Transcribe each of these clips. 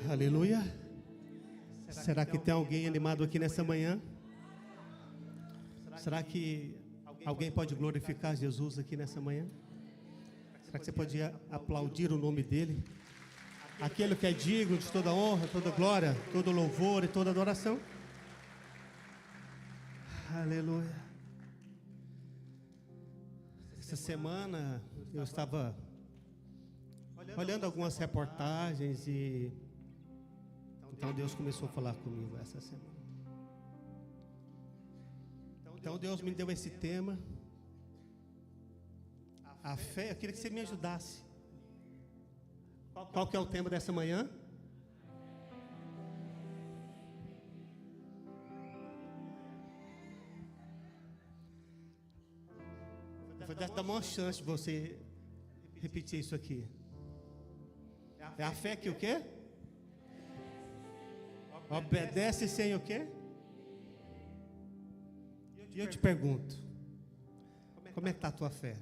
Aleluia. Será que tem alguém animado aqui nessa manhã? Será que alguém pode glorificar Jesus aqui nessa manhã? Será que você pode aplaudir o nome dele? Aquele que é digno de toda honra, toda glória, todo louvor e toda adoração. Aleluia. Essa semana eu estava olhando algumas reportagens e então Deus começou a falar comigo essa semana. Então Deus me deu esse tema, a fé. Eu queria que você me ajudasse. Qual que é o tema dessa manhã? Vou dar uma chance de você repetir isso aqui. É a fé que o quê? Obedece sem o quê? E eu te pergunto, como é que está a tua fé?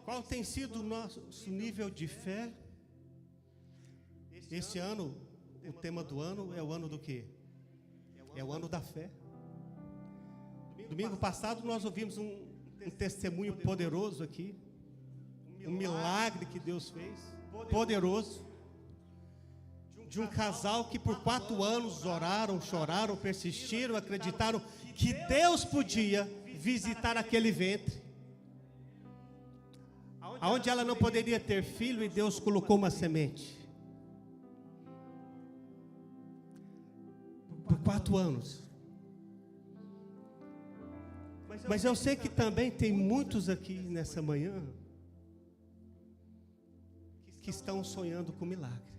Qual tem sido o nosso nível de fé? Esse ano, o tema do ano é o ano do quê? É o ano da fé. Domingo passado nós ouvimos um testemunho poderoso aqui. Um milagre que Deus fez, poderoso, de um casal que por 4 anos oraram, choraram, persistiram, acreditaram que Deus podia visitar aquele ventre, aonde ela não poderia ter filho, e Deus colocou uma semente. Por 4 anos. Mas eu sei que também tem muitos aqui nessa manhã que estão sonhando com milagre,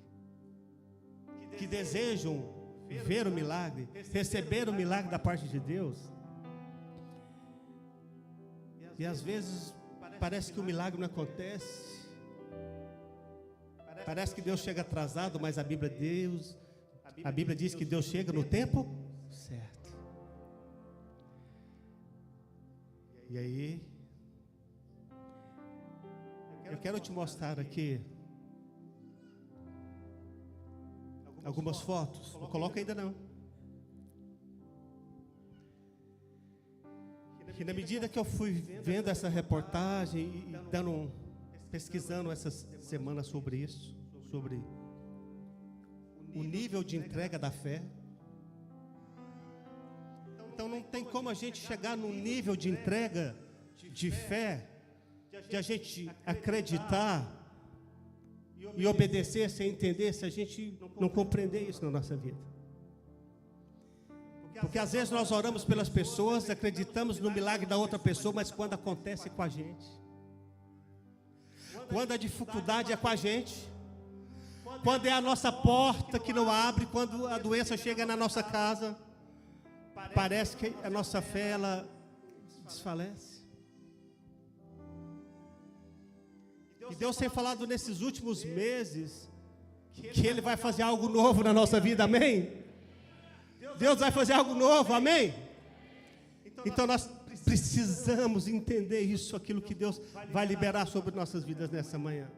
que desejam ver o milagre, receber o milagre da parte de Deus. E às vezes parece que o milagre não acontece, parece que Deus chega atrasado, mas a Bíblia diz que Deus chega no tempo certo. E aí, eu quero te mostrar aqui algumas fotos. Não coloca ainda não. Que na medida que eu fui vendo essa reportagem e pesquisando essa semana sobre isso, sobre o nível de entrega da fé. Então não tem como a gente chegar num nível de entrega de fé, de a gente acreditar e obedecer sem entender, se a gente não compreender isso na nossa vida. Porque às vezes nós oramos pelas pessoas, acreditamos no milagre da outra pessoa, mas quando acontece com a gente, quando a dificuldade é com a gente, quando é a nossa porta que não abre, quando a doença chega na nossa casa, parece que a nossa fé, ela desfalece. E Deus tem falado nesses últimos meses que Ele vai fazer algo novo na nossa vida, amém? Deus vai fazer algo novo, amém? Então nós precisamos entender isso, aquilo que Deus vai liberar sobre nossas vidas nessa manhã.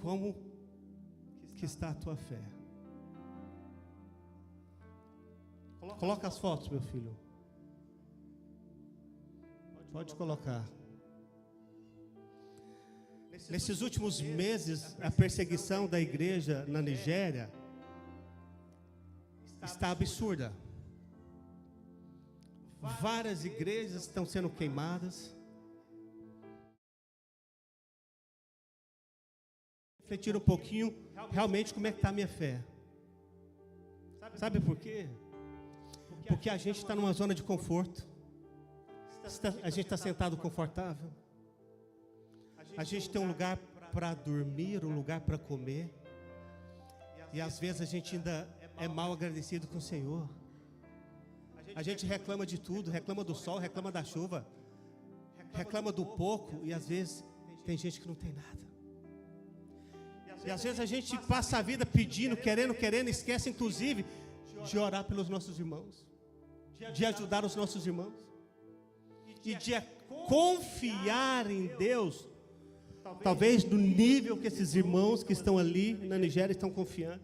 Como que está a tua fé? Coloca as fotos, meu filho. Pode colocar. Nesses últimos meses, a perseguição da igreja na Nigéria está absurda. Várias igrejas estão sendo queimadas. Refletir um pouquinho, realmente, como é que está a minha fé. Sabe por quê? Porque a gente está numa zona de conforto. A gente está sentado confortável. A gente tem um lugar para dormir, um lugar para comer. E às vezes a gente ainda é mal agradecido com o Senhor. A gente reclama de tudo, reclama do sol, reclama da chuva, reclama do pouco, e às vezes tem gente que não tem nada. E às vezes a gente passa a vida pedindo, querendo, esquece inclusive de orar pelos nossos irmãos, de ajudar os nossos irmãos e de confiar em Deus, talvez no nível que esses irmãos que estão ali na Nigéria estão confiando.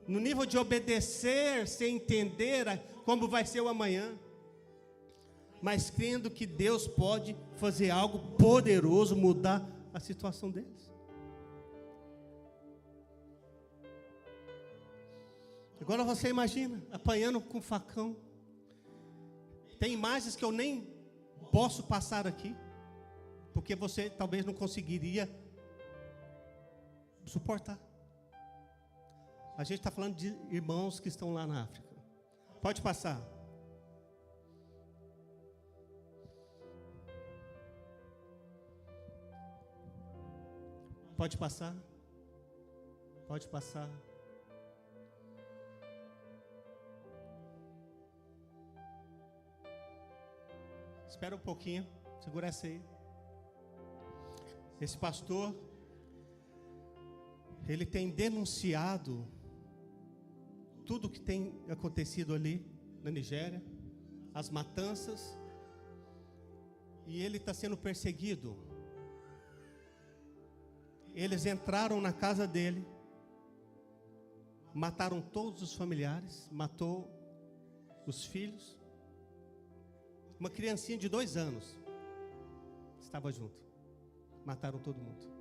No nível de obedecer sem entender como vai ser o amanhã, mas crendo que Deus pode fazer algo poderoso, mudar a situação deles. Agora você imagina, apanhando com facão. Tem imagens que eu nem posso passar aqui, porque você talvez não conseguiria suportar. A gente está falando de irmãos que estão lá na África. Pode passar. Pode passar. Pode passar. Espera um pouquinho. Segura essa aí. Esse pastor, ele tem denunciado tudo o que tem acontecido ali na Nigéria, as matanças, e ele está sendo perseguido. Eles entraram na casa dele, mataram todos os familiares, matou os filhos. Uma criancinha de 2 anos estava junto. Mataram todo mundo.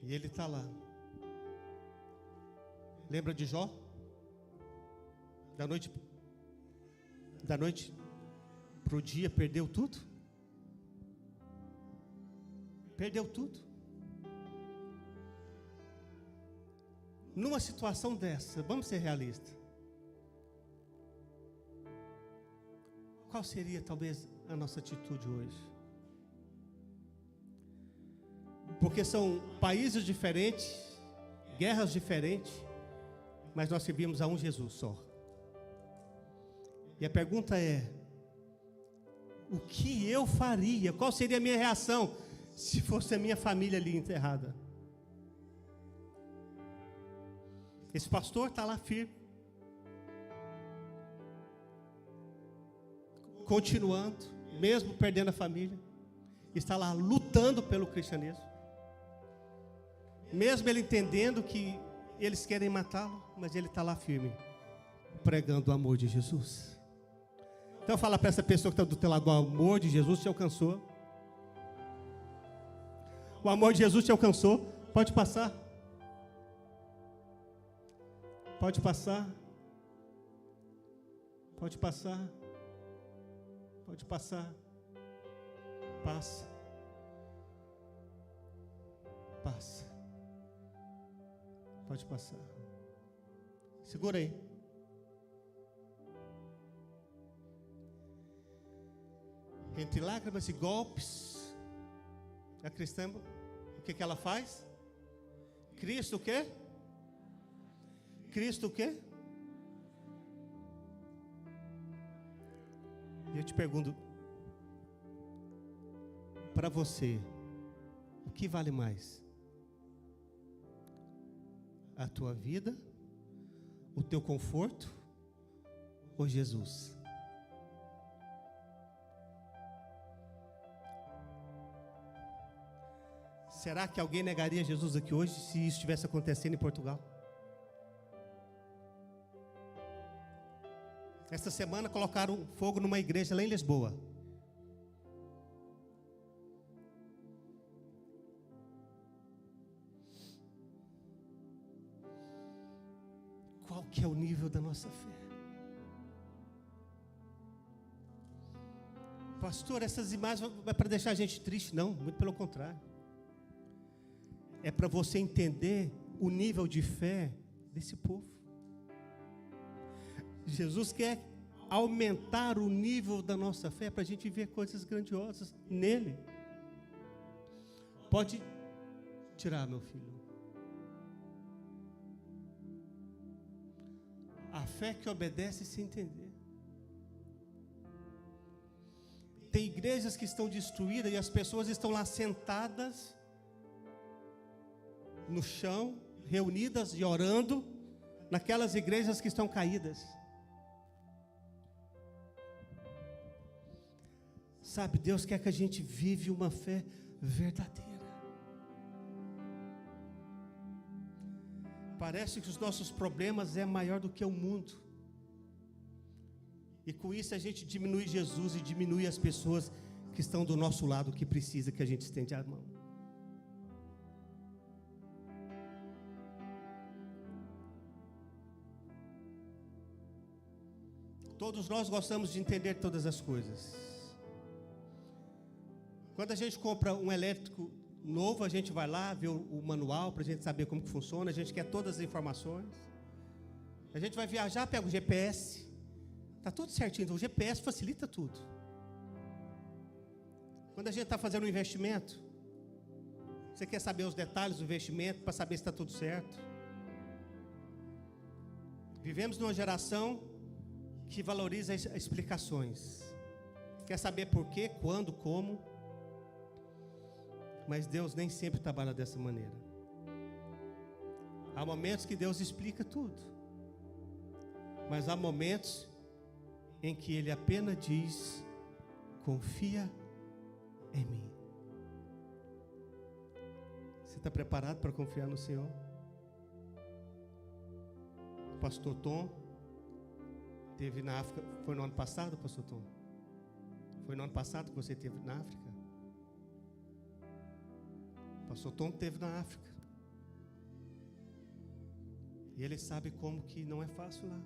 E ele está lá. Lembra de Jó? Da noite para o dia perdeu tudo. Perdeu tudo. Numa situação dessa, vamos ser realistas. Qual seria talvez a nossa atitude hoje? Porque são países diferentes, guerras diferentes, mas nós servimos a um Jesus só. E a pergunta é: o que eu faria? Qual seria a minha reação se fosse a minha família ali enterrada? Esse pastor está lá firme, continuando, mesmo perdendo a família, está lá lutando pelo cristianismo, mesmo ele entendendo que eles querem matá-lo, mas ele está lá firme, pregando o amor de Jesus. Então fala para essa pessoa que está do teu lado: o amor de Jesus te alcançou. O amor de Jesus te alcançou. Pode passar. Pode passar. Pode passar. Pode passar. Passa. Passa. Pode passar. Segura aí. Entre lágrimas e golpes, a cristã, o que ela faz? Cristo o quê? Cristo o quê? E eu te pergunto, para você, o que vale mais? A tua vida, o teu conforto ou Jesus? Será que alguém negaria Jesus aqui hoje se isso estivesse acontecendo em Portugal? Esta semana colocaram fogo numa igreja lá em Lisboa. Qual que é o nível da nossa fé? Pastor, essas imagens não é para deixar a gente triste, não, muito pelo contrário. É para você entender o nível de fé desse povo. Jesus quer aumentar o nível da nossa fé para a gente ver coisas grandiosas nele. Pode tirar, meu filho. A fé que obedece sem entender. Tem igrejas que estão destruídas e as pessoas estão lá sentadas no chão, reunidas e orando, naquelas igrejas que estão caídas. Sabe, Deus quer que a gente vive uma fé verdadeira. Parece que os nossos problemas é maior do que o mundo. E com isso a gente diminui Jesus e diminui as pessoas que estão do nosso lado, que precisa que a gente estende a mão. Todos nós gostamos de entender todas as coisas. Quando a gente compra um elétrico novo, a gente vai lá ver o manual para a gente saber como que funciona, a gente quer todas as informações. A gente vai viajar, pega o GPS, está tudo certinho, então o GPS facilita tudo. Quando a gente está fazendo um investimento, você quer saber os detalhes do investimento para saber se está tudo certo. Vivemos numa geração que valoriza as explicações. Quer saber por quê, quando, como. Mas Deus nem sempre trabalha dessa maneira. Há momentos que Deus explica tudo. Mas há momentos em que Ele apenas diz: confia em mim. Você está preparado para confiar no Senhor? O pastor Tom esteve na África. Foi no ano passado, pastor Tom? Foi no ano passado que você esteve na África? O pastor Tom esteve na África. E ele sabe como que não é fácil lá.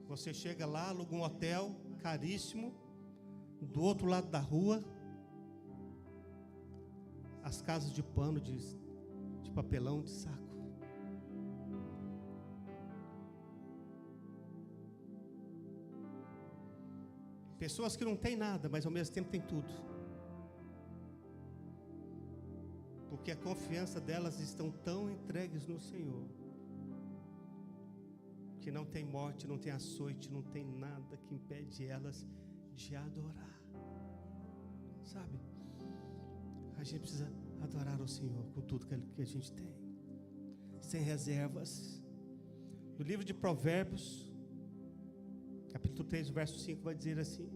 Você chega lá, aluga um hotel caríssimo, do outro lado da rua, as casas de pano, de papelão, de saco. Pessoas que não têm nada, mas ao mesmo tempo têm tudo. Porque a confiança delas estão tão entregues no Senhor, que não tem morte, não tem açoite, não tem nada que impede elas de adorar. Sabe? A gente precisa adorar o Senhor com tudo que a gente tem, sem reservas. No livro de Provérbios, capítulo 3, verso 5, vai dizer assim: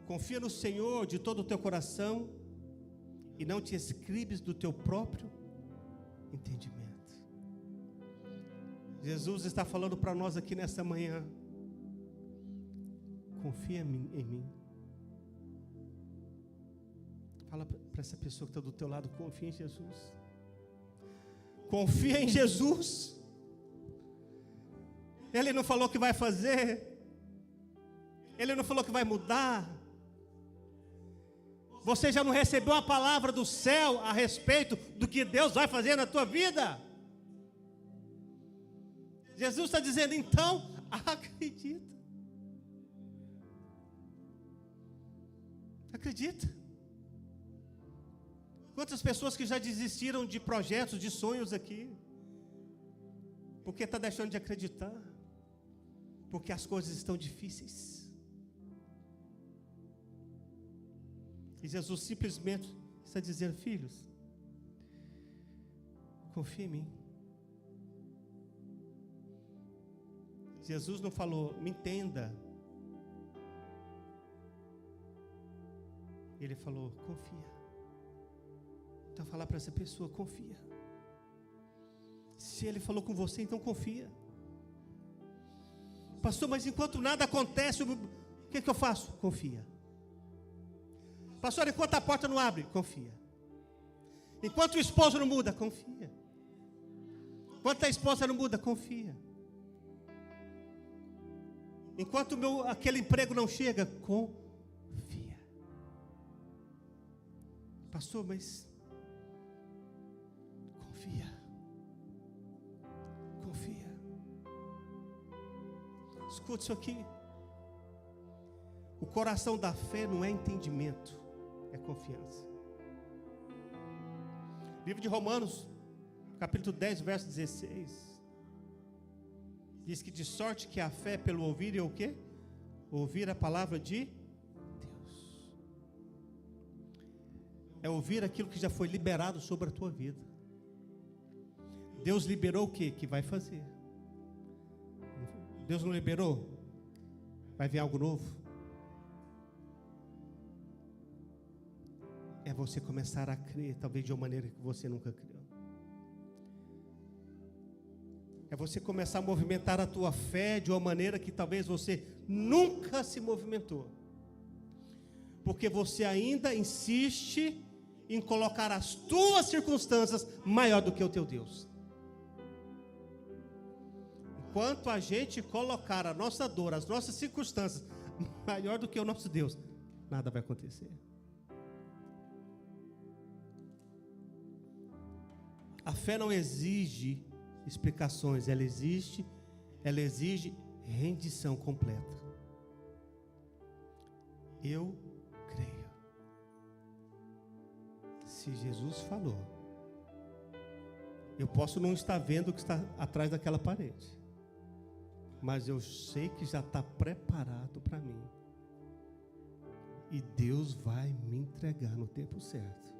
confia no Senhor de todo o teu coração e não te escribes do teu próprio entendimento. Jesus está falando para nós aqui nessa manhã: confia em mim. Fala para essa pessoa que está do teu lado: confia em Jesus. Confia em Jesus. Ele não falou que vai fazer. Ele não falou que vai mudar. Você já não recebeu a palavra do céu a respeito do que Deus vai fazer na tua vida? Jesus está dizendo: então, acredita. Acredita. Quantas pessoas que já desistiram de projetos, de sonhos aqui, porque está deixando de acreditar, porque as coisas estão difíceis. E Jesus simplesmente está dizendo: filhos, confia em mim. Jesus não falou: me entenda. Ele falou: confia. Então falar para essa pessoa: confia. Se Ele falou com você, então confia. Pastor, mas enquanto nada acontece, o que eu faço? Confia. Pastor, enquanto a porta não abre, confia. Enquanto o esposo não muda, confia. Enquanto a esposa não muda, confia. Enquanto aquele emprego não chega, confia. Pastor, mas confia. Confia. Escute isso aqui. O coração da fé não é entendimento, é confiança. Livro de Romanos, capítulo 10, verso 16. Diz que de sorte que a fé pelo ouvir é o quê? Ouvir a palavra de Deus. é ouvir aquilo que já foi liberado sobre a tua vida. Deus liberou o quê? Que vai fazer. Deus não liberou? Vai vir algo novo? É você começar a crer, talvez de uma maneira que você nunca creu. É você começar a movimentar a tua fé de uma maneira que talvez você nunca se movimentou. Porque você ainda insiste em colocar as tuas circunstâncias maior do que o teu Deus. Enquanto a gente colocar a nossa dor, as nossas circunstâncias maior do que o nosso Deus, nada vai acontecer. A fé não exige explicações, ela exige rendição completa. Eu creio. Se Jesus falou, eu posso não estar vendo o que está atrás daquela parede, mas eu sei que já está preparado para mim. E Deus vai me entregar no tempo certo.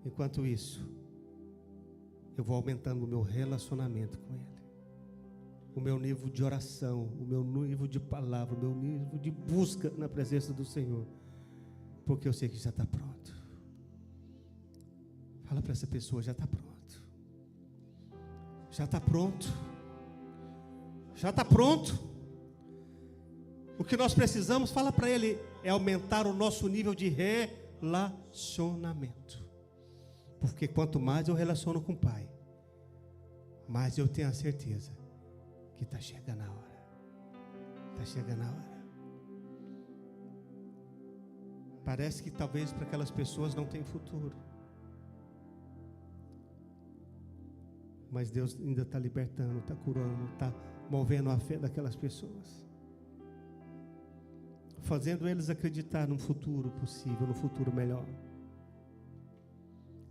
Enquanto isso, eu vou aumentando o meu relacionamento com Ele. O meu nível de oração, o meu nível de palavra, o meu nível de busca na presença do Senhor. Porque eu sei que já está pronto. Fala para essa pessoa, já está pronto. Já está pronto. Já está pronto. O que nós precisamos, fala para ele, é aumentar o nosso nível de relacionamento. Porque quanto mais eu relaciono com o Pai, mais eu tenho a certeza que está chegando a hora. Está chegando a hora. Parece que talvez para aquelas pessoas não tem futuro. Mas Deus ainda está libertando, está curando, está movendo a fé daquelas pessoas. Fazendo eles acreditar num futuro possível, num futuro melhor.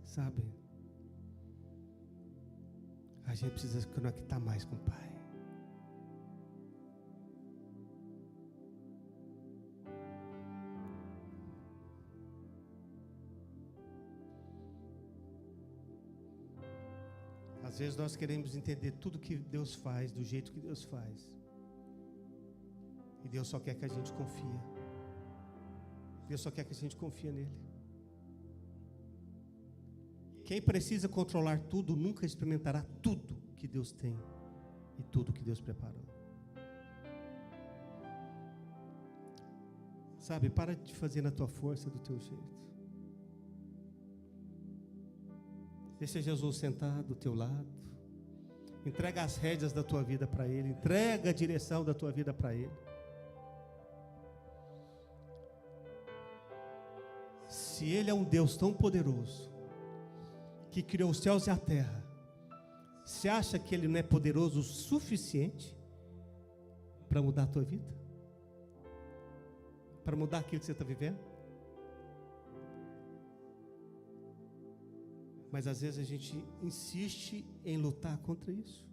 Sabe? A gente precisa se conectar mais com o Pai. Às vezes nós queremos entender tudo que Deus faz, do jeito que Deus faz. E Deus só quer que a gente confie. Deus só quer que a gente confie nele. Quem precisa controlar tudo, nunca experimentará tudo que Deus tem e tudo que Deus preparou. Sabe, para de fazer na tua força, do teu jeito. Deixa Jesus sentar do teu lado. Entrega as rédeas da tua vida para Ele. Entrega a direção da tua vida para Ele. Se Ele é um Deus tão poderoso, que criou os céus e a terra, você acha que Ele não é poderoso o suficiente para mudar a tua vida? Para mudar aquilo que você está vivendo? Mas às vezes a gente insiste em lutar contra isso.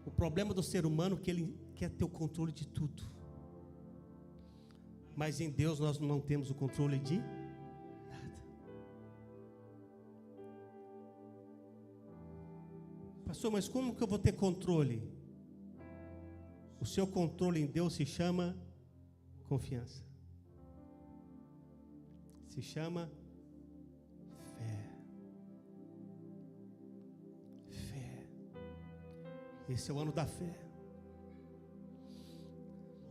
O problema do ser humano é que ele quer ter o controle de tudo. Mas em Deus nós não temos o controle de nada. Pastor, mas como que eu vou ter controle? O seu controle em Deus se chama confiança. Se chama fé. Fé. Esse é o ano da fé.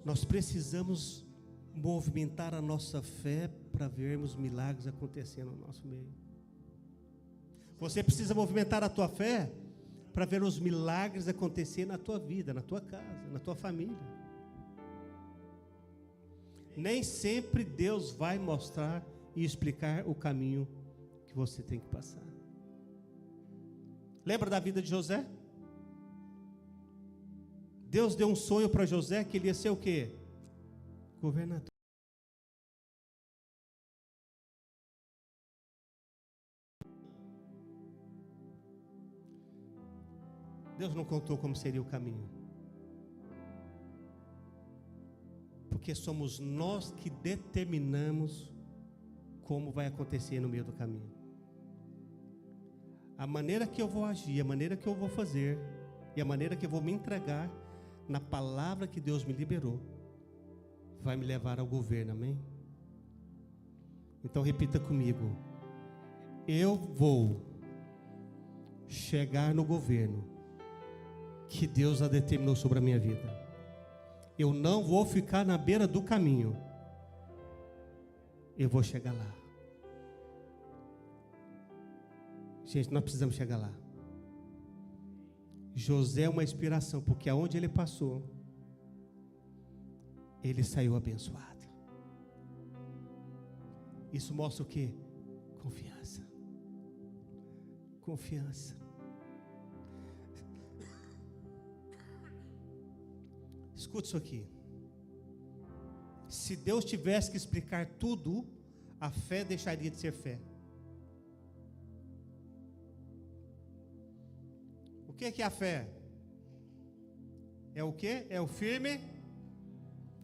Nós precisamos movimentar a nossa fé para vermos milagres acontecendo no nosso meio. Você precisa movimentar a tua fé para ver os milagres acontecer na tua vida, na tua casa, na tua família. Nem sempre Deus vai mostrar e explicar o caminho que você tem que passar. Lembra da vida de José? Deus deu um sonho para José que ele ia ser o quê? Governador. Deus não contou como seria o caminho. Porque somos nós que determinamos como vai acontecer no meio do caminho. A maneira que eu vou agir, a maneira que eu vou fazer e a maneira que eu vou me entregar na palavra que Deus me liberou vai me levar ao governo, amém? Então repita comigo: eu vou chegar no governo que Deus já determinou sobre a minha vida. Eu não vou ficar na beira do caminho. Eu vou chegar lá. Gente, nós precisamos chegar lá. José é uma inspiração, porque aonde ele passou, ele saiu abençoado. Isso mostra o quê? Confiança. Confiança. Escute isso aqui. Se Deus tivesse que explicar tudo, a fé deixaria de ser fé. O que é a fé? É o quê? É o firme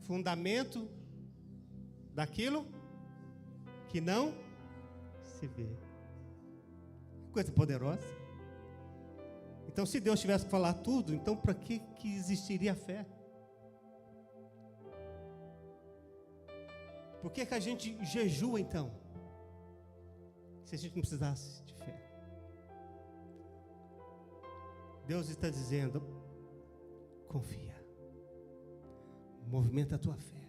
fundamento daquilo que não se vê. Coisa poderosa. Então, se Deus tivesse que falar tudo, então para que existiria a fé? Por que a gente jejua então? Se a gente não precisasse de fé. Deus está dizendo: confia. Movimenta a tua fé.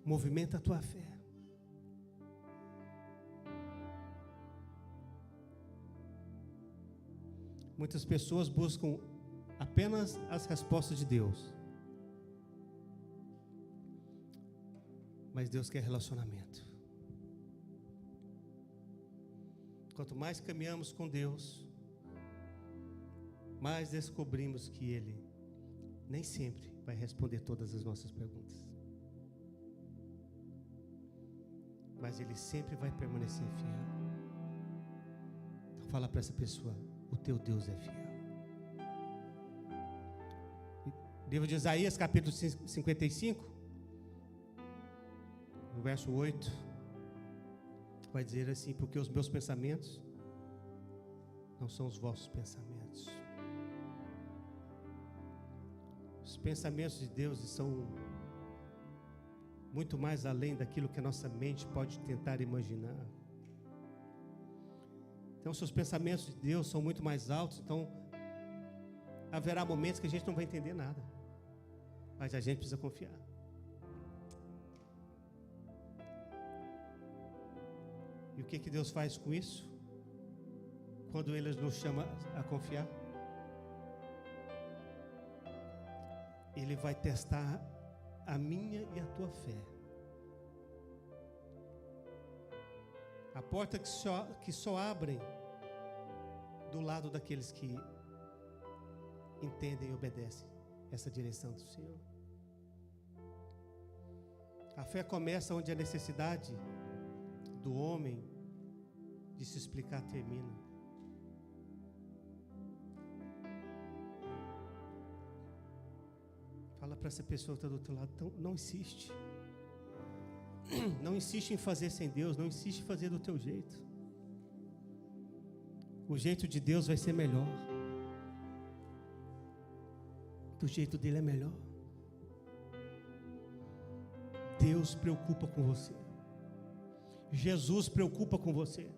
Movimenta a tua fé. Muitas pessoas buscam apenas as respostas de Deus. Mas Deus quer relacionamento. Quanto mais caminhamos com Deus, mais descobrimos que Ele nem sempre vai responder todas as nossas perguntas. Mas Ele sempre vai permanecer fiel. Então fala para essa pessoa: o teu Deus é fiel. Livro de Isaías, capítulo 55, no verso 8, vai dizer assim: porque os meus pensamentos não são os vossos pensamentos. Os pensamentos de Deus são muito mais além daquilo que a nossa mente pode tentar imaginar. Então, se os pensamentos de Deus são muito mais altos, então haverá momentos que a gente não vai entender nada, mas a gente precisa confiar. E o que Deus faz com isso? Quando Ele nos chama a confiar, Ele vai testar a minha e a tua fé. A porta que só abrem do lado daqueles que entendem e obedecem essa direção do Senhor. A fé começa onde a necessidade do homem de se explicar termina. Fala para essa pessoa que está do outro lado: então, não insiste. Não insiste em fazer sem Deus. Não insiste em fazer do teu jeito. O jeito de Deus vai ser melhor. Do jeito dele é melhor. Deus preocupa com você. Jesus preocupa com você.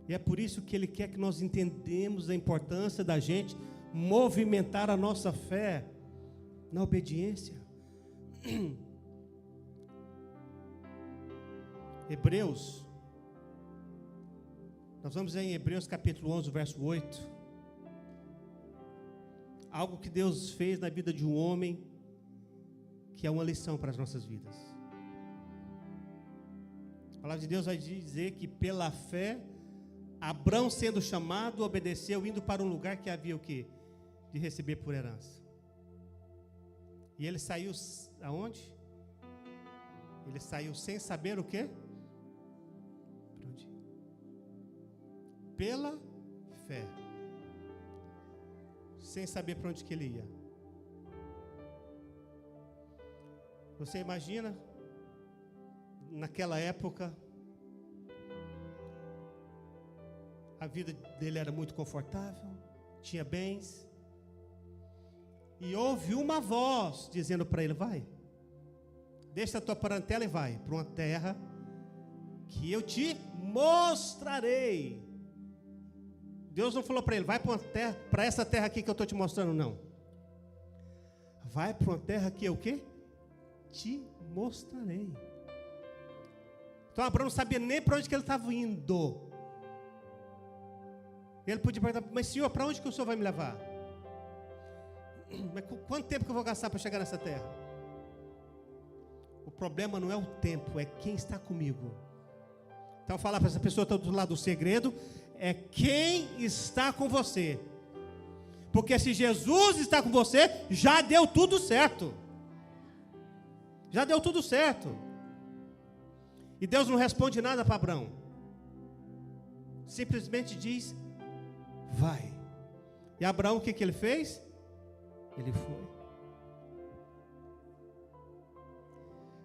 E é por isso que Ele quer que nós entendamos a importância da gente movimentar a nossa fé na obediência. Hebreus, nós vamos em Hebreus capítulo 11, verso 8. Algo que Deus fez na vida de um homem, que é uma lição para as nossas vidas. A palavra de Deus vai dizer que pela fé, Abrão, sendo chamado, obedeceu, indo para um lugar que havia o quê? De receber por herança. E ele saiu aonde? Ele saiu sem saber o quê? Para onde? Pela fé. Sem saber para onde que ele ia. Você imagina naquela época, a vida dele era muito confortável, tinha bens. E houve uma voz dizendo para ele: vai, deixa a tua parentela e vai para uma terra que eu te mostrarei. Deus não falou para ele: vai para uma terra, para essa terra aqui que eu estou te mostrando, não. Vai para uma terra que eu o quê? Te mostrarei. Então Abraão não sabia nem para onde que ele estava indo. Ele podia perguntar: mas Senhor, para onde que o Senhor vai me levar? Mas quanto tempo que eu vou gastar para chegar nessa terra? O problema não é o tempo, é quem está comigo. Então falar para essa pessoa que está do lado do segredo é quem está com você. Porque se Jesus está com você, já deu tudo certo. Já deu tudo certo. E Deus não responde nada para Abraão. Simplesmente diz: vai. E Abraão, o que ele fez? Ele foi.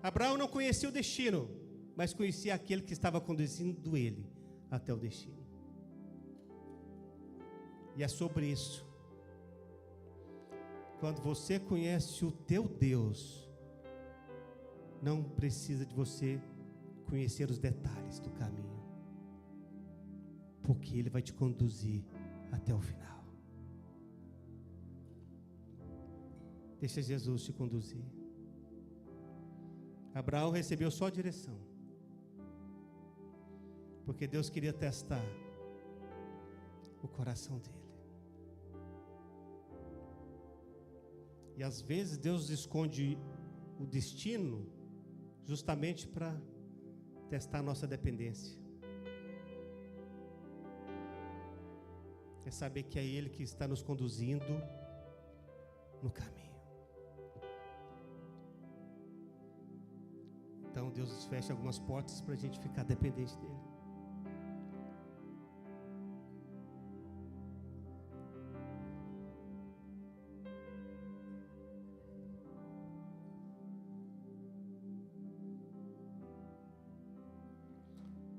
Abraão não conhecia o destino, mas conhecia aquele que estava conduzindo ele até o destino. E é sobre isso. Quando você conhece o teu Deus, não precisa de você conhecer os detalhes do caminho, porque Ele vai te conduzir até o final. Deixa Jesus te conduzir. Abraão recebeu só a direção, porque Deus queria testar o coração dele. E às vezes Deus esconde o destino justamente para testar a nossa dependência. É saber que é Ele que está nos conduzindo no caminho. Então Deus fecha algumas portas para a gente ficar dependente dEle.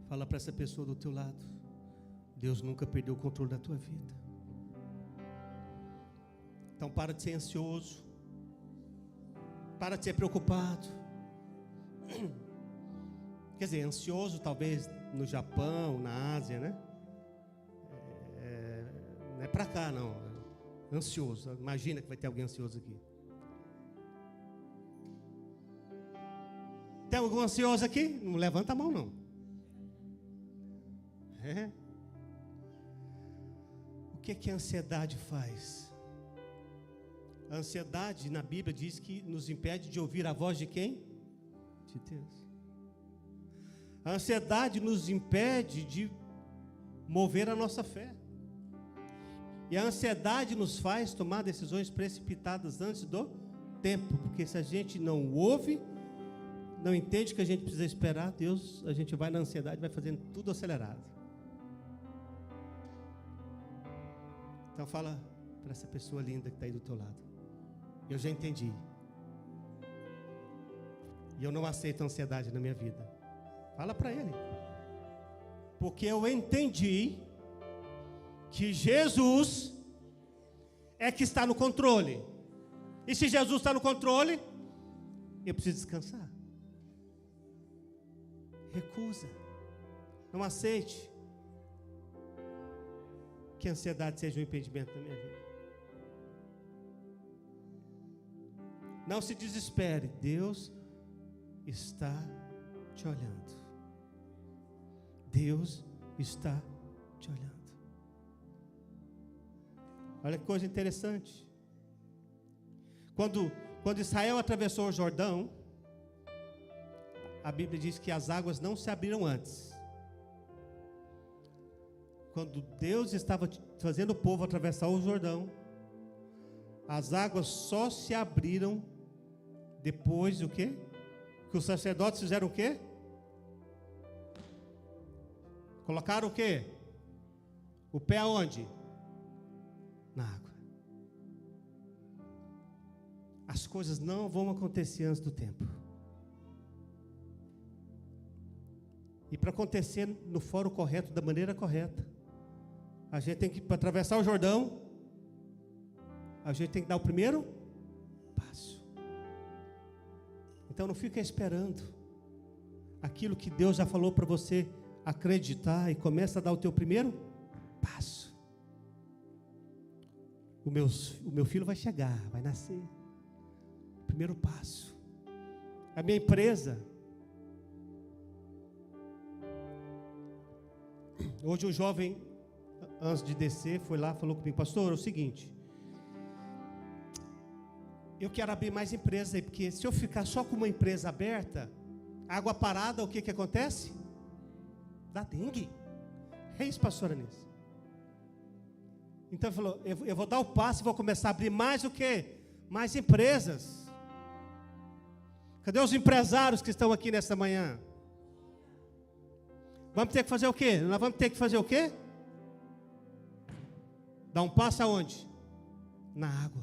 Fala para essa pessoa do teu lado: Deus nunca perdeu o controle da tua vida. Então para de ser ansioso, para de ser preocupado. Quer dizer, ansioso talvez no Japão, na Ásia, né? Não é para cá não. Ansioso, imagina que vai ter alguém ansioso aqui. Tem algum ansioso aqui? Não levanta a mão não. O que a ansiedade faz? A ansiedade na Bíblia diz que nos impede de ouvir a voz de quem? De Deus. A ansiedade nos impede de mover a nossa fé. E a ansiedade nos faz tomar decisões precipitadas antes do tempo, porque se a gente não ouve, não entende que a gente precisa esperar Deus, a gente vai na ansiedade, vai fazendo tudo acelerado. Então fala para essa pessoa linda que está aí do teu lado: eu já entendi, e eu não aceito a ansiedade na minha vida. Fala para ele, porque eu entendi que Jesus é que está no controle. E se Jesus está no controle, eu preciso descansar. Recusa, não aceite que a ansiedade seja um impedimento na minha vida. Não se desespere, Deus está te olhando. Deus está te olhando. Olha que coisa interessante. Quando Israel atravessou o Jordão, a Bíblia diz que as águas não se abriram antes. Quando Deus estava fazendo o povo atravessar o Jordão, as águas só se abriram depois do quê? Que os sacerdotes fizeram o quê? Colocaram o quê? O pé aonde? Na água. As coisas não vão acontecer antes do tempo. E para acontecer no fórum correto, da maneira correta, a gente tem que, para atravessar o Jordão, a gente tem que dar o primeiro passo. Então não fica esperando aquilo que Deus já falou para você acreditar e começa a dar o teu primeiro passo. O meu filho vai chegar, vai nascer. Primeiro passo. A minha empresa. Hoje um jovem, antes de descer, foi lá, falou comigo: pastor, é o seguinte, eu quero abrir mais empresas aí, porque se eu ficar só com uma empresa aberta, água parada, o que acontece? Dá dengue. É isso, pastor Anísio. Então ele falou: eu vou dar o passo e vou começar a abrir mais o quê? Mais empresas. Cadê os empresários que estão aqui nessa manhã? Vamos ter que fazer o quê? Nós vamos ter que fazer o quê? Dar um passo aonde? Na água.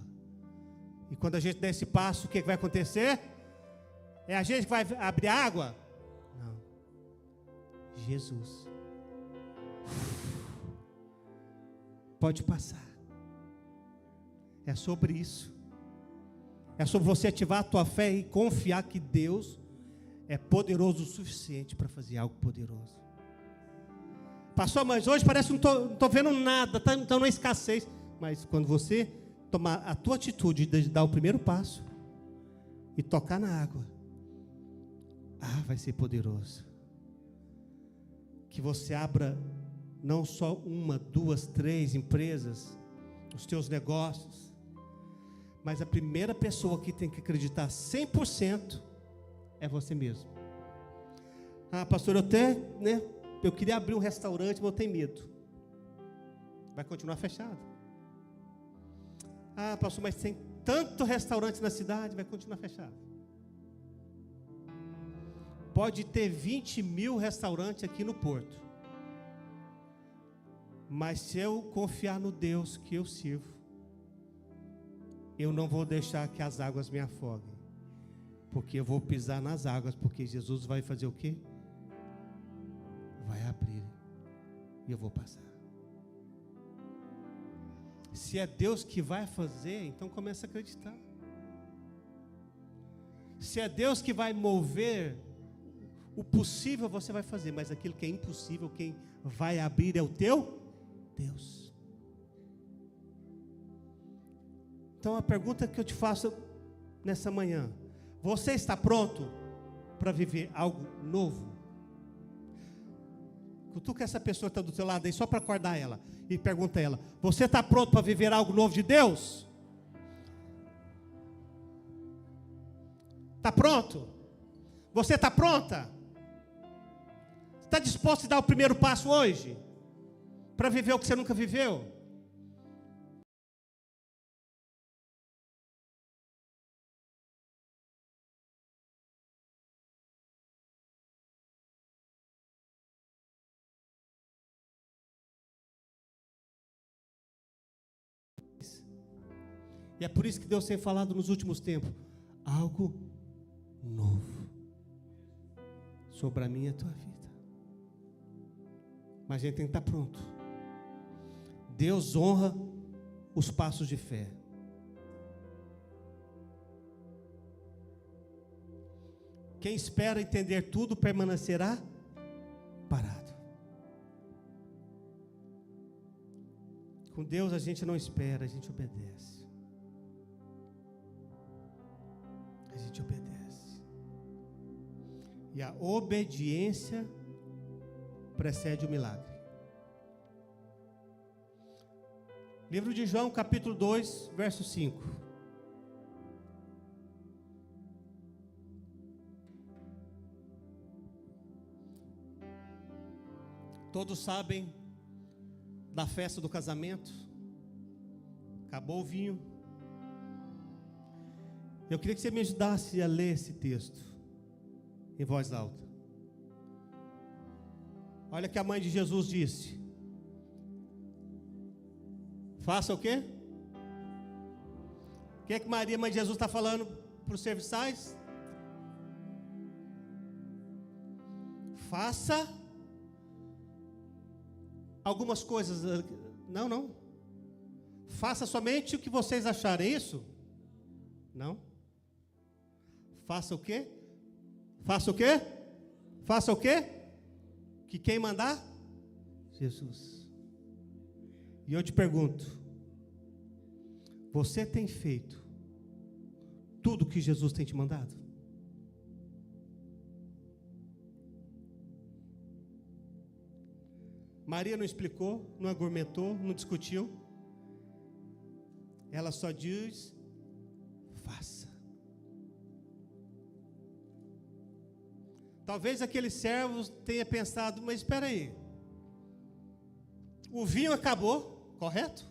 E quando a gente der esse passo, o que vai acontecer? É a gente que vai abrir a água? Não. Jesus. Pode passar. É sobre isso. É sobre você ativar a tua fé e confiar que Deus é poderoso o suficiente para fazer algo poderoso. Pastor, mas hoje parece que não estou vendo nada, está numa escassez. Mas quando você tomar a tua atitude de dar o primeiro passo e tocar na água, vai ser poderoso. Que você abra não só uma, duas, três empresas, os teus negócios, mas a primeira pessoa que tem que acreditar 100% é você mesmo. Pastor, eu queria abrir um restaurante, mas eu tenho medo. Vai continuar fechado. Pastor, mas tem tanto restaurante na cidade, vai continuar fechado. Pode ter 20 mil restaurantes aqui no Porto, mas se eu confiar no Deus que eu sirvo, eu não vou deixar que as águas me afoguem, porque eu vou pisar nas águas, porque Jesus vai fazer o quê? Vai abrir e eu vou passar. Se é Deus que vai fazer, então começa a acreditar. Se é Deus que vai mover, o possível você vai fazer, mas aquilo que é impossível, quem vai abrir é o teu Deus. Então a pergunta que eu te faço nessa manhã: você está pronto para viver algo novo? Cutuca essa pessoa que está do teu lado aí, só para acordar ela, e pergunta a ela: você está pronto para viver algo novo de Deus? Está pronto? Você está pronta? Está disposto a dar o primeiro passo hoje? Para viver o que você nunca viveu? E é por isso que Deus tem falado nos últimos tempos algo novo sobre a minha e a tua vida. Mas a gente tem que estar pronto. Deus honra os passos de fé. Quem espera entender tudo permanecerá parado. Com Deus a gente não espera, a gente obedece. A gente obedece. E a obediência precede o milagre. Livro de João, capítulo 2, verso 5. Todos sabem da festa do casamento. Acabou o vinho. Eu queria que você me ajudasse a ler esse texto em voz alta. Olha que a mãe de Jesus disse: faça o quê? O que é que Maria, mãe de Jesus, está falando para os serviçais? faça algumas coisas. Não. Faça somente o que vocês acharem. Isso? Não. Faça o quê? Faça o quê? Faça o quê? Que quem mandar? Jesus. E eu te pergunto, você tem feito tudo o que Jesus tem te mandado? Maria não explicou, não argumentou, não discutiu. Ela só diz: faça. Talvez aqueles servos tenham pensado: mas espera aí, o vinho acabou, correto?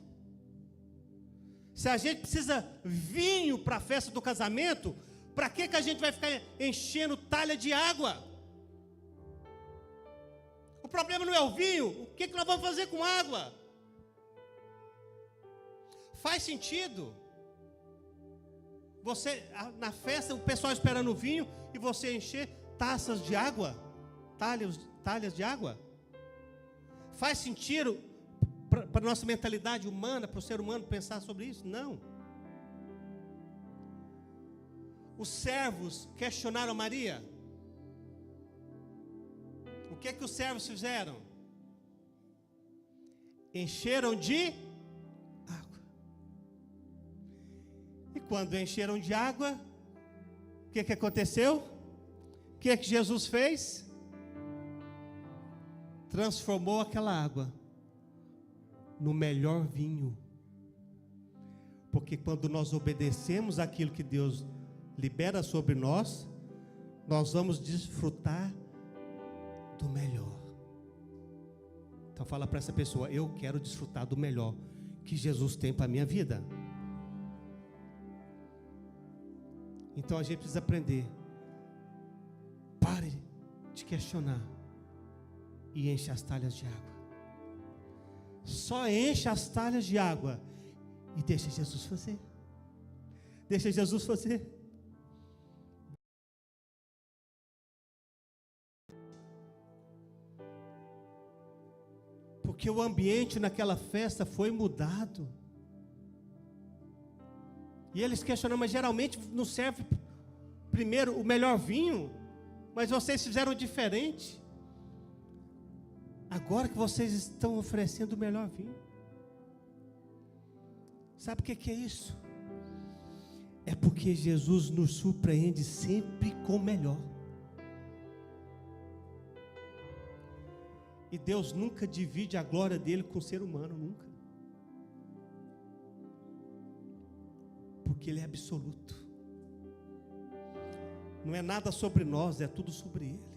Se a gente precisa vinho para a festa do casamento, para que a gente vai ficar enchendo talha de água? O problema não é o vinho, o que nós vamos fazer com água? Faz sentido você, na festa, o pessoal esperando o vinho e você encher taças de água, talhas de água? Faz sentido para a nossa mentalidade humana, para o ser humano pensar sobre isso? Não. Os servos questionaram Maria. O que é que os servos fizeram? Encheram de água. E quando encheram de água, o que é que aconteceu? O que é que Jesus fez? Transformou aquela água no melhor vinho. Porque quando nós obedecemos aquilo que Deus libera sobre nós, nós vamos desfrutar do melhor. Então fala para essa pessoa: eu quero desfrutar do melhor que Jesus tem para a minha vida. Então a gente precisa aprender. Pare de questionar e enche as talhas de água. Só enche as talhas de água e deixa Jesus fazer. Deixa Jesus fazer. Porque o ambiente naquela festa foi mudado. E eles questionam: mas geralmente não serve primeiro o melhor vinho, mas vocês fizeram diferente. Agora que vocês estão oferecendo o melhor vinho. Sabe o que é isso? É porque Jesus nos surpreende sempre com o melhor. E Deus nunca divide a glória dele com o ser humano, nunca. Porque ele é absoluto. Não é nada sobre nós, é tudo sobre ele.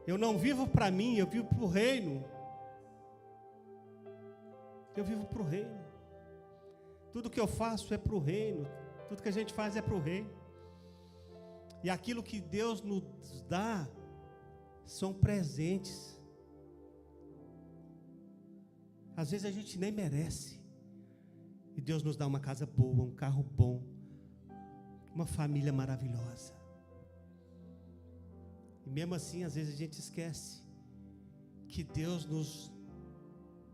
Eu não vivo para mim, eu vivo para o reino. Eu vivo para o reino. Tudo que eu faço é para o reino. Tudo que a gente faz é para o reino. E aquilo que Deus nos dá são presentes. Às vezes a gente nem merece. E Deus nos dá uma casa boa, um carro bom, uma família maravilhosa. E mesmo assim, às vezes a gente esquece que Deus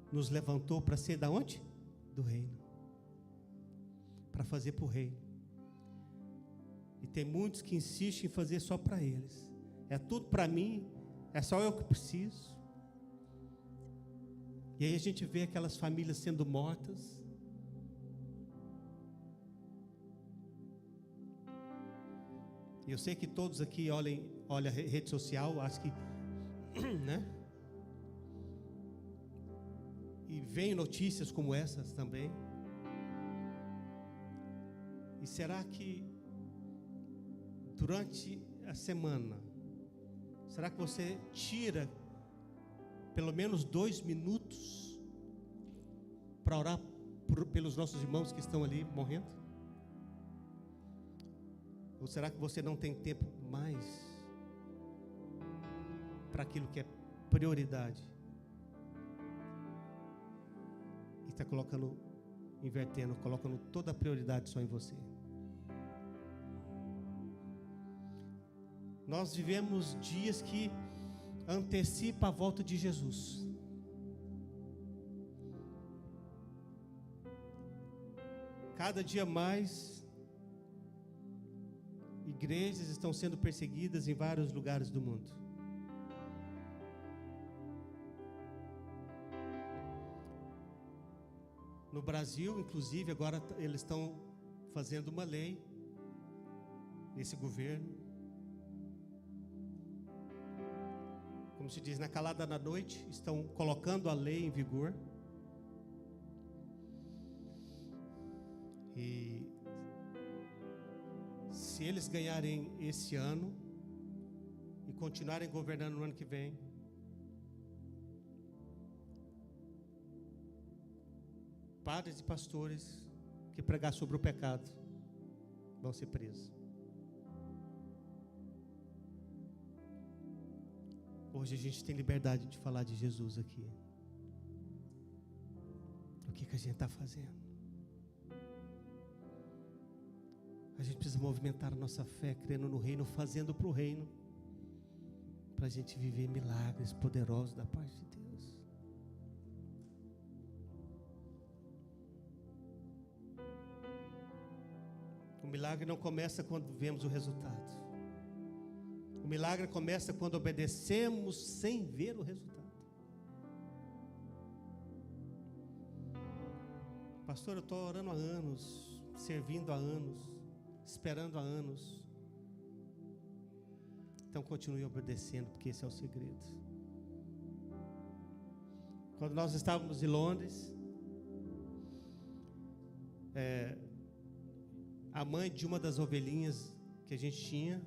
nos levantou para ser da onde? Do reino. Para fazer para o reino. E tem muitos que insistem em fazer só para eles. É tudo para mim, é só eu que preciso. E aí a gente vê aquelas famílias sendo mortas. Eu sei que todos aqui olham a rede social, acho que, né? E veem notícias como essas também. E será que durante a semana, será que você tira pelo menos 2 minutos para orar pelos nossos irmãos que estão ali morrendo? Ou será que você não tem tempo mais para aquilo que é prioridade? E está invertendo, colocando toda a prioridade só em você. Nós vivemos dias que antecipam a volta de Jesus. Cada dia mais, igrejas estão sendo perseguidas em vários lugares do mundo. No Brasil, inclusive, agora eles estão fazendo uma lei, esse governo, como se diz, na calada da noite, estão colocando a lei em vigor. E se eles ganharem esse ano e continuarem governando no ano que vem, padres e pastores que pregar sobre o pecado vão ser presos. Hoje a gente tem liberdade de falar de Jesus aqui. O que a gente está fazendo? A gente precisa movimentar a nossa fé, crendo no reino, fazendo para o reino, para a gente viver milagres poderosos da parte de Deus. O milagre não começa quando vemos o resultado. O milagre começa quando obedecemos sem ver o resultado. Pastor, eu estou orando há anos, servindo há anos, esperando há anos. Então continue obedecendo, porque esse é o segredo. Quando nós estávamos em Londres, a mãe de uma das ovelhinhas que a gente tinha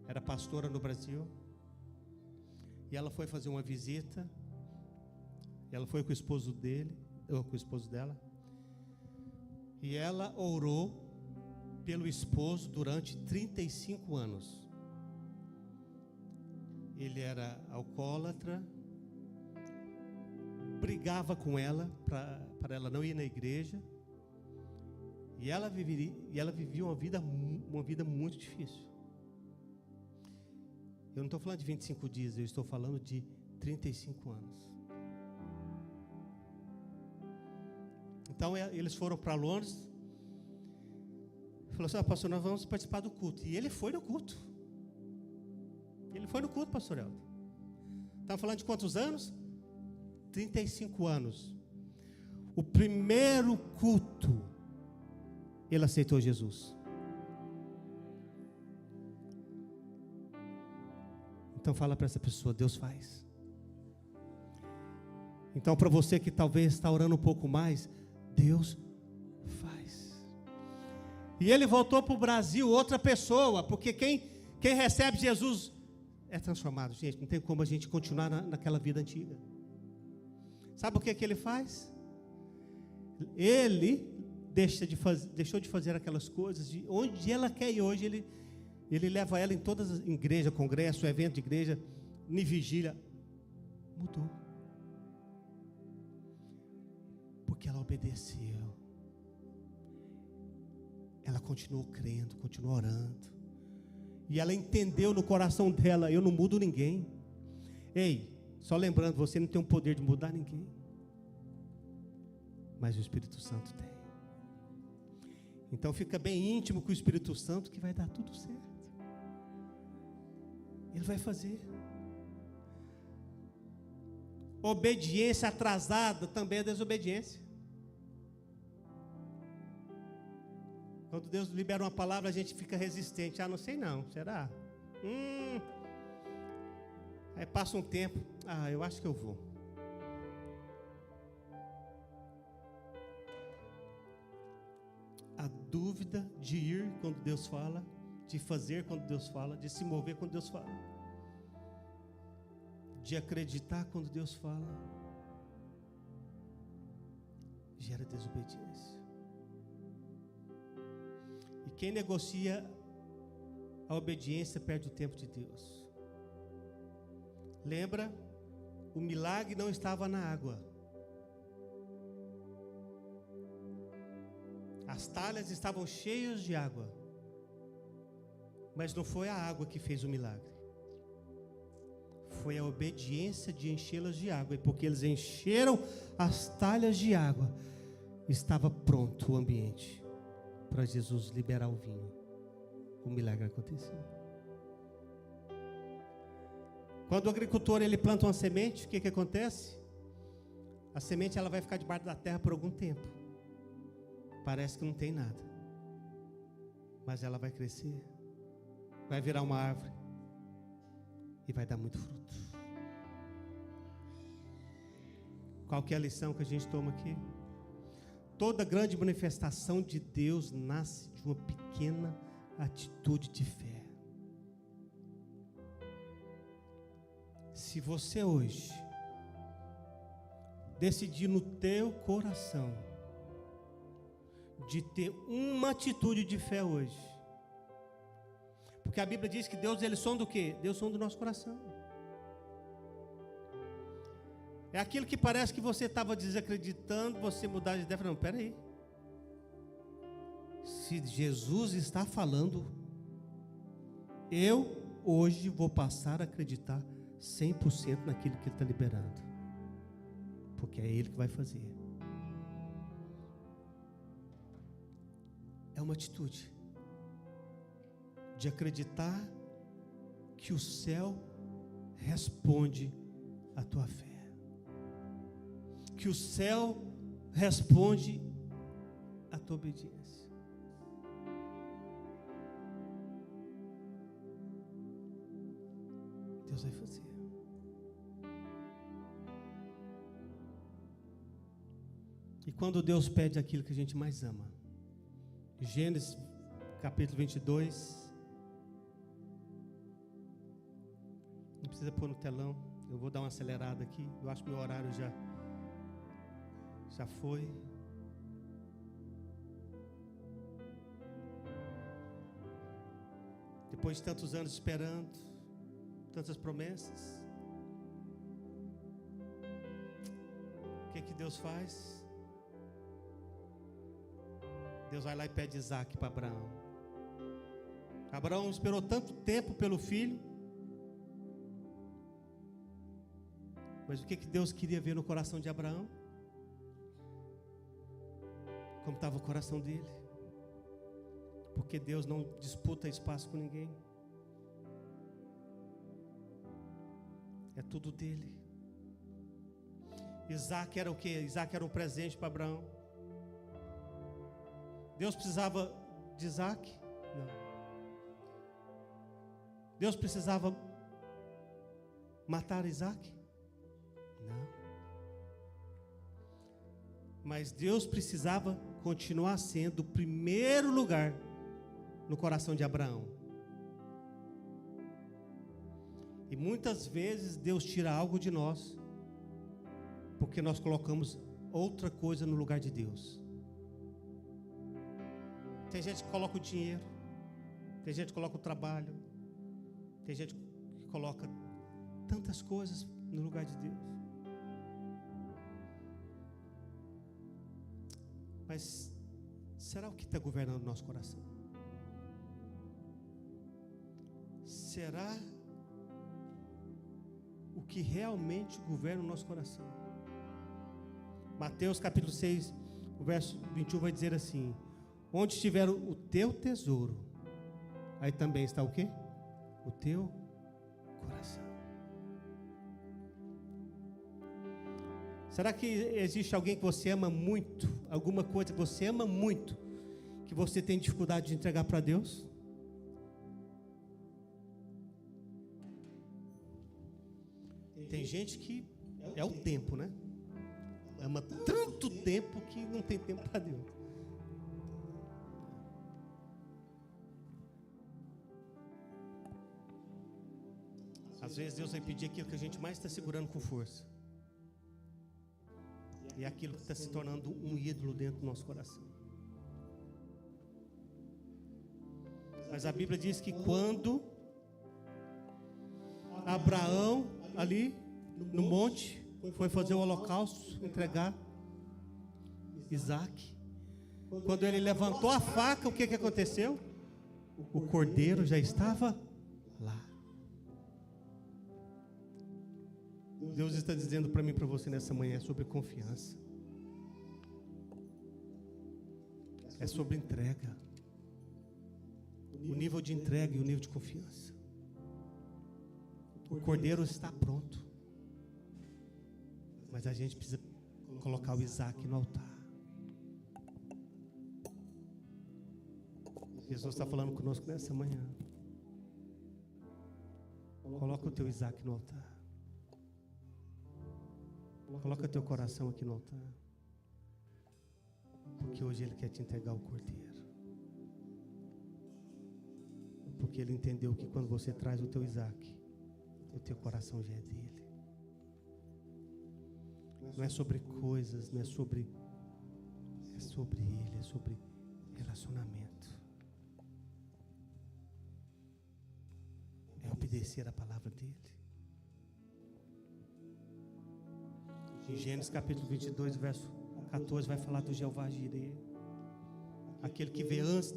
era pastora no Brasil, e ela foi fazer uma visita. Ela foi com o esposo dele, ou com o esposo dela, e ela orou pelo esposo durante 35 anos. Ele era alcoólatra, brigava com ela para ela não ir na igreja, e ela vivia uma vida muito difícil. Eu não estou falando de 25 dias, eu estou falando de 35 anos. Então eles foram para Londres. Falou assim: pastor, nós vamos participar do culto. E ele foi no culto. Ele foi no culto, pastor Elton. Estamos falando de quantos anos? 35 anos. O primeiro culto, ele aceitou Jesus. Então fala para essa pessoa: Deus faz. Então, para você que talvez está orando um pouco mais, Deus faz. E ele voltou para o Brasil, outra pessoa, porque quem recebe Jesus é transformado. Gente, não tem como a gente continuar naquela vida antiga. Sabe o que ele faz? Ele deixou de fazer aquelas coisas, de onde ela quer ir hoje, ele leva ela em todas as igrejas, congresso, evento de igreja, em vigília. Mudou. Porque ela obedeceu. Ela continuou crendo, continuou orando. E ela entendeu no coração dela: eu não mudo ninguém. Ei, só lembrando, você não tem o poder de mudar ninguém, mas o Espírito Santo tem. Então fica bem íntimo com o Espírito Santo, que vai dar tudo certo. Ele vai fazer. Obediência atrasada também é desobediência. Quando Deus libera uma palavra, a gente fica resistente. Ah, não sei não, será? Aí passa um tempo. Ah, eu acho que eu vou. A dúvida de ir quando Deus fala, de fazer quando Deus fala, de se mover quando Deus fala, de acreditar quando Deus fala, gera desobediência. E quem negocia a obediência perde o tempo de Deus. Lembra? O milagre não estava na água. As talhas estavam cheias de água. Mas não foi a água que fez o milagre. Foi a obediência de enchê-las de água. E porque eles encheram as talhas de água, estava pronto o ambiente para Jesus liberar o vinho. O milagre aconteceu. Quando o agricultor ele planta uma semente, o que acontece? A semente ela vai ficar debaixo da terra por algum tempo. Parece que não tem nada. Mas ela vai crescer. Vai virar uma árvore. E vai dar muito fruto. Qual que é a lição que a gente toma aqui? Toda grande manifestação de Deus nasce de uma pequena atitude de fé. Se você hoje decidir no teu coração de ter uma atitude de fé hoje, porque a Bíblia diz que Deus, ele sonda o quê? Deus sonda o nosso coração. É aquilo que parece que você estava desacreditando, você mudar de ideia, não, peraí. Se Jesus está falando, eu hoje vou passar a acreditar 100% naquilo que Ele está liberando. Porque é Ele que vai fazer. É uma atitude de acreditar que o céu responde à tua fé. Que o céu responde à tua obediência. Deus vai fazer. E quando Deus pede aquilo que a gente mais ama, Gênesis capítulo 22, não precisa pôr no telão, eu vou dar uma acelerada aqui, eu acho que meu horário já foi. Depois de tantos anos esperando, tantas promessas, o que Deus faz? Deus vai lá e pede Isaac para Abraão. Abraão esperou tanto tempo pelo filho, mas o que Deus queria ver no coração de Abraão? Como estava o coração dele? Porque Deus não disputa espaço com ninguém. É tudo dele. Isaac era o quê? Isaac era um presente para Abraão. Deus precisava de Isaac? Não. Deus precisava matar Isaac? Não. Mas Deus precisava continuar sendo o primeiro lugar no coração de Abraão. E muitas vezes Deus tira algo de nós, porque nós colocamos outra coisa no lugar de Deus. Tem gente que coloca o dinheiro, tem gente que coloca o trabalho, tem gente que coloca tantas coisas no lugar de Deus. Mas será o que está governando o nosso coração? Será o que realmente governa o nosso coração? Mateus capítulo 6, o verso 21 vai dizer assim: onde estiver o teu tesouro, aí também está o quê? O teu coração. Será que existe alguém que você ama muito, alguma coisa que você ama muito, que você tem dificuldade de entregar para Deus? Tem gente que é o tempo, né? Ama tanto tempo que não tem tempo para Deus. Às vezes Deus vai pedir aquilo que a gente mais está segurando com força. E é aquilo que está se tornando um ídolo dentro do nosso coração. Mas a Bíblia diz que quando Abraão, ali no monte, foi fazer o holocausto, entregar Isaac, quando ele levantou a faca, o que aconteceu? o cordeiro já estava lá. Deus está dizendo para mim e para você nessa manhã sobre confiança. É sobre entrega. O nível de entrega e o nível de confiança. O cordeiro está pronto. Mas a gente precisa colocar o Isaac no altar. Jesus está falando conosco nessa manhã. Coloca o teu Isaac no altar. Coloca teu coração aqui no altar. Porque hoje Ele quer te entregar o cordeiro. Porque Ele entendeu que quando você traz o teu Isaac, o teu coração já é dele. Não é sobre coisas, não é sobre Ele, é sobre relacionamento. É obedecer a palavra dele. Em Gênesis capítulo 22, verso 14, vai falar do Jeová Jireh. Aquele que vê antes,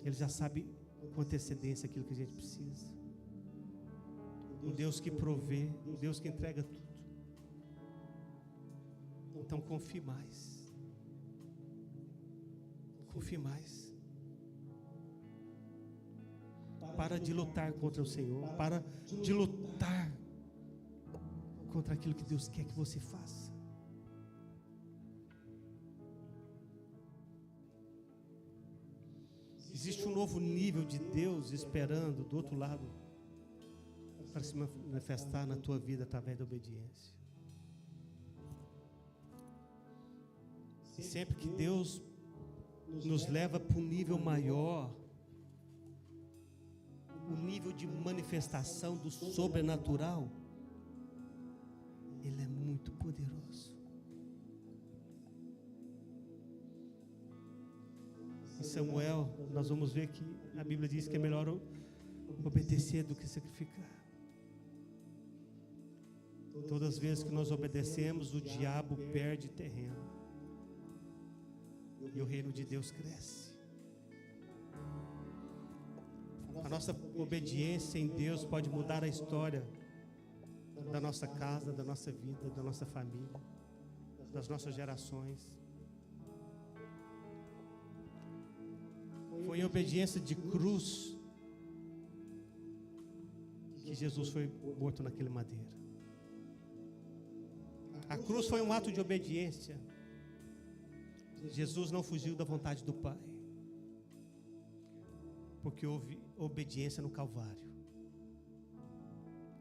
ele já sabe com antecedência aquilo que a gente precisa. Um Deus que provê, um Deus que entrega tudo. Então confie mais. Confie mais. Para de lutar contra o Senhor. Para de lutar contra aquilo que Deus quer que você faça. Existe um novo nível de Deus esperando do outro lado para se manifestar na tua vida através da obediência. E sempre que Deus nos leva para um nível maior, o nível de manifestação do sobrenatural, Ele é muito poderoso. Em Samuel, nós vamos ver que a Bíblia diz que é melhor obedecer do que sacrificar. Todas as vezes que nós obedecemos, o diabo perde terreno. E o reino de Deus cresce. A nossa obediência em Deus pode mudar a história da nossa casa, da nossa vida, da nossa família, das nossas gerações. Foi em obediência de cruz que Jesus foi morto naquele madeiro. A cruz foi um ato de obediência. Jesus não fugiu da vontade do Pai, porque houve obediência no Calvário.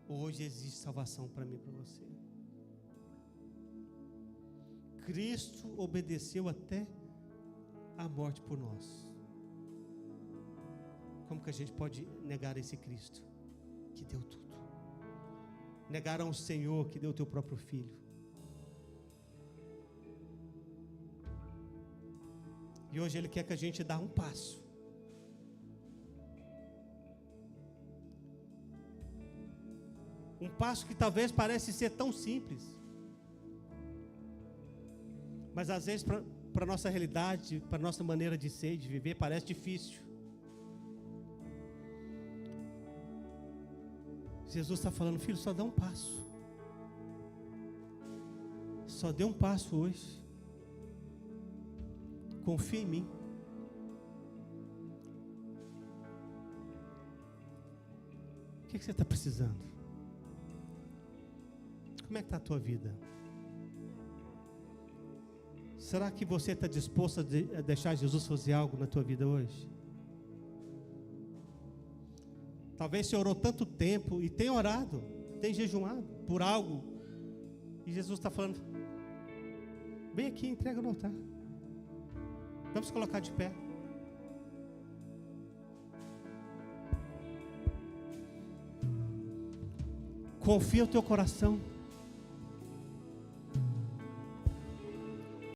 Hoje existe salvação para mim e para você. Cristo obedeceu até a morte por nós. Como que a gente pode negar esse Cristo que deu tudo? Negar a um Senhor que deu o teu próprio Filho? E hoje Ele quer que a gente dê um passo. Um passo que talvez parece ser tão simples. Mas às vezes para a nossa realidade, para a nossa maneira de ser e de viver, parece difícil. Jesus está falando, filho, só dá um passo. Só dê um passo hoje. Confia em mim. O que você está precisando? Como é que está a tua vida? Será que você está disposto a deixar Jesus fazer algo na tua vida hoje? Talvez você orou tanto tempo e tem orado, tem jejuado por algo. E Jesus está falando, vem aqui e entrega no altar. Vamos colocar de pé. Confia o teu coração.